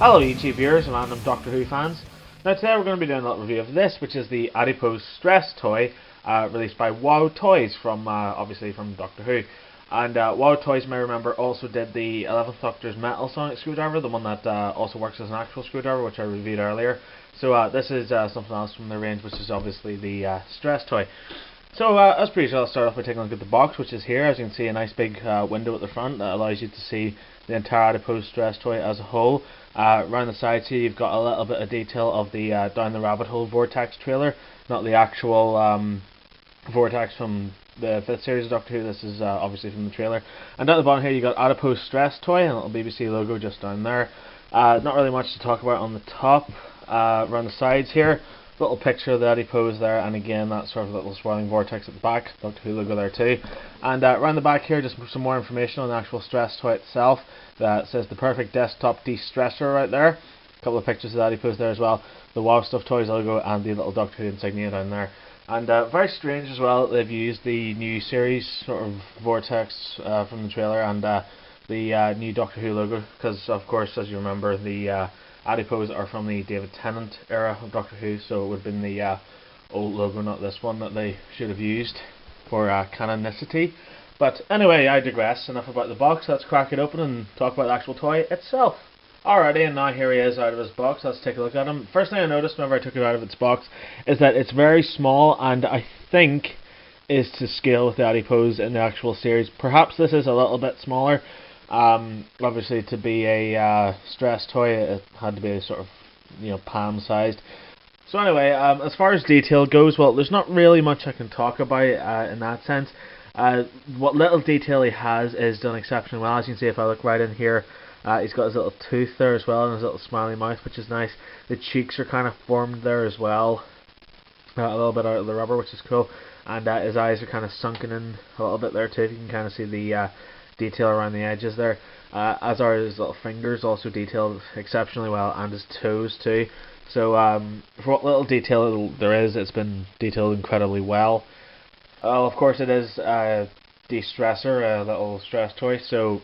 Hello YouTube viewers and random Doctor Who fans. Now today we're going to be doing a little review of this, which is the Adipose Stress toy released by WoW Toys from obviously from Doctor Who. And WoW Toys, you may remember, also did the 11th Doctor's metal sonic screwdriver, the one that also works as an actual screwdriver, which I reviewed earlier. So this is something else from the range, which is obviously the Stress toy. So as per usual, I'll start off by taking a look at the box, which is here. As you can see, a nice big window at the front that allows you to see the entire Adipose Stress toy as a whole. Around the sides here, you've got a little bit of detail of the Down the Rabbit Hole Vortex trailer, not the actual Vortex from the 5th series of Doctor Who. This is obviously from the trailer. And down the bottom here, you've got Adipose Stress toy and a little BBC logo just down there. Not really much to talk about on the top. Around the sides here, little picture of the Adipose there, and again that sort of little swirling vortex at the back, Doctor Who logo there too. And around the back here, just some more information on the actual Stress toy itself. That says the perfect desktop de-stressor right there. A couple of pictures of the Adipose there as well. The WoW Stuff Toys logo and the little Doctor Who insignia down there. And very strange as well, they've used the new series sort of vortex from the trailer and the new Doctor Who logo, because of course, as you remember, the Adipose are from the David Tennant era of Doctor Who, so it would have been the old logo, not this one, that they should have used for canonicity. But anyway, I digress. Enough about the box. Let's crack it open and talk about the actual toy itself. Alrighty, and now here he is out of his box. Let's take a look at him. First thing I noticed whenever I took it out of its box is that it's very small, and I think is to scale with the Adipose in the actual series. Perhaps this is a little bit smaller. Obviously, to be a Stress toy, it had to be sort of, palm sized. So anyway, as far as detail goes, well, there's not really much I can talk about in that sense. What little detail he has is done exceptionally well. As you can see, if I look right in here, he's got his little tooth there as well, and his little smiley mouth, which is nice. The cheeks are kind of formed there as well, a little bit out of the rubber, which is cool. And his eyes are kind of sunken in a little bit there too. You can kind of see the detail around the edges there, as are his little fingers, also detailed exceptionally well, and his toes too. So for what little detail there is, it's been detailed incredibly well. Of course, it is a de-stressor, a little Stress toy, so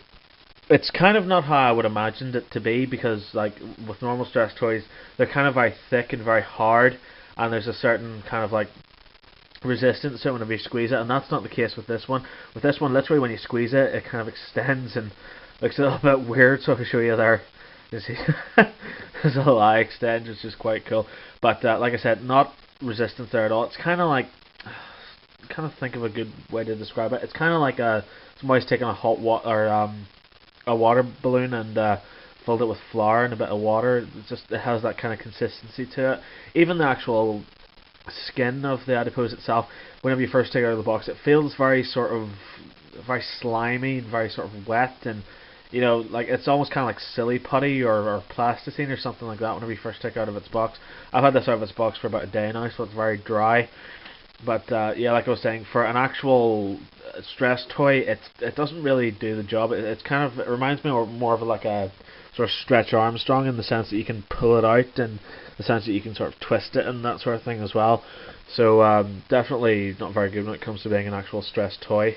it's kind of not how I would imagined it to be, because like with normal Stress toys, they're kind of very thick and very hard, and there's a certain kind of like resistance to it whenever you squeeze it, and that's not the case with this one. With this one, literally when you squeeze it, it kind of extends and looks a little bit weird, so if I show you there, you see his little eye extends, which is quite cool. But like I said, not resistance there at all. It's kind of like, think of a good way to describe it. It's kind of like somebody's taken a hot water a water balloon and filled it with flour and a bit of water. It has that kind of consistency to it. Even the actual skin of the Adipose itself, whenever you first take it out of the box, it feels very slimy and very sort of wet, and like it's almost kind of like silly putty or plasticine or something like that whenever you first take it out of its box. I've had this out of its box for about a day now, so it's very dry. But yeah, like I was saying, for an actual Stress toy, it doesn't really do the job. It reminds me more of like a sort of Stretch Armstrong, in the sense that you can pull it out, and the sense that you can sort of twist it and that sort of thing as well. So definitely not very good when it comes to being an actual Stress toy.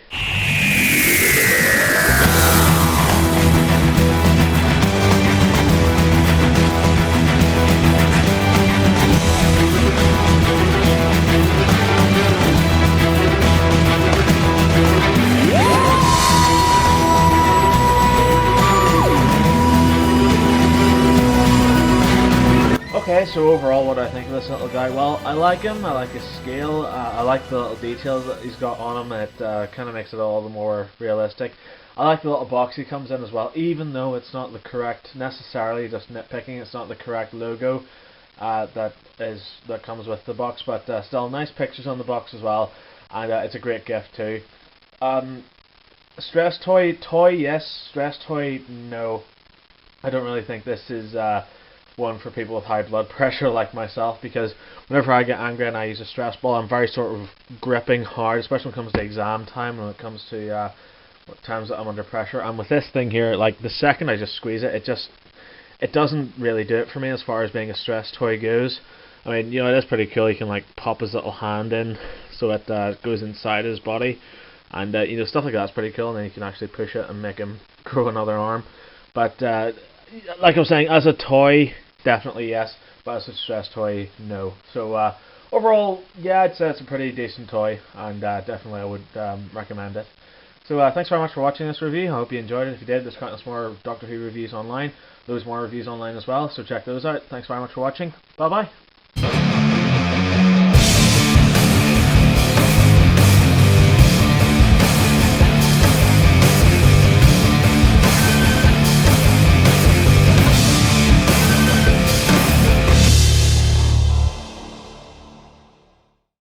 Okay, so overall, what do I think of this little guy? Well, I like him, I like his scale, I like the little details that he's got on him. It kind of makes it all the more realistic. I like the little box he comes in as well, even though it's not the correct, necessarily just nitpicking, it's not the correct logo that comes with the box, but still nice pictures on the box as well, and it's a great gift too. Stress toy, yes. Stress toy, no. I don't really think this is one for people with high blood pressure like myself, because whenever I get angry and I use a stress ball, I'm very sort of gripping hard, especially when it comes to exam time, when it comes to times that I'm under pressure. And with this thing here, like the second I just squeeze it, it doesn't really do it for me as far as being a Stress toy goes. I mean, it is pretty cool. You can like pop his little hand in so it goes inside his body, and stuff like that's pretty cool. And then you can actually push it and make him grow another arm. But like I was saying, as a toy, definitely yes, but as a stress toy, no. So overall, yeah, I'd say it's a pretty decent toy, and definitely I would recommend it. So thanks very much for watching this review. I hope you enjoyed it. If you did, there's countless more Doctor Who reviews online. There's more reviews online as well, so check those out. Thanks very much for watching. Bye bye.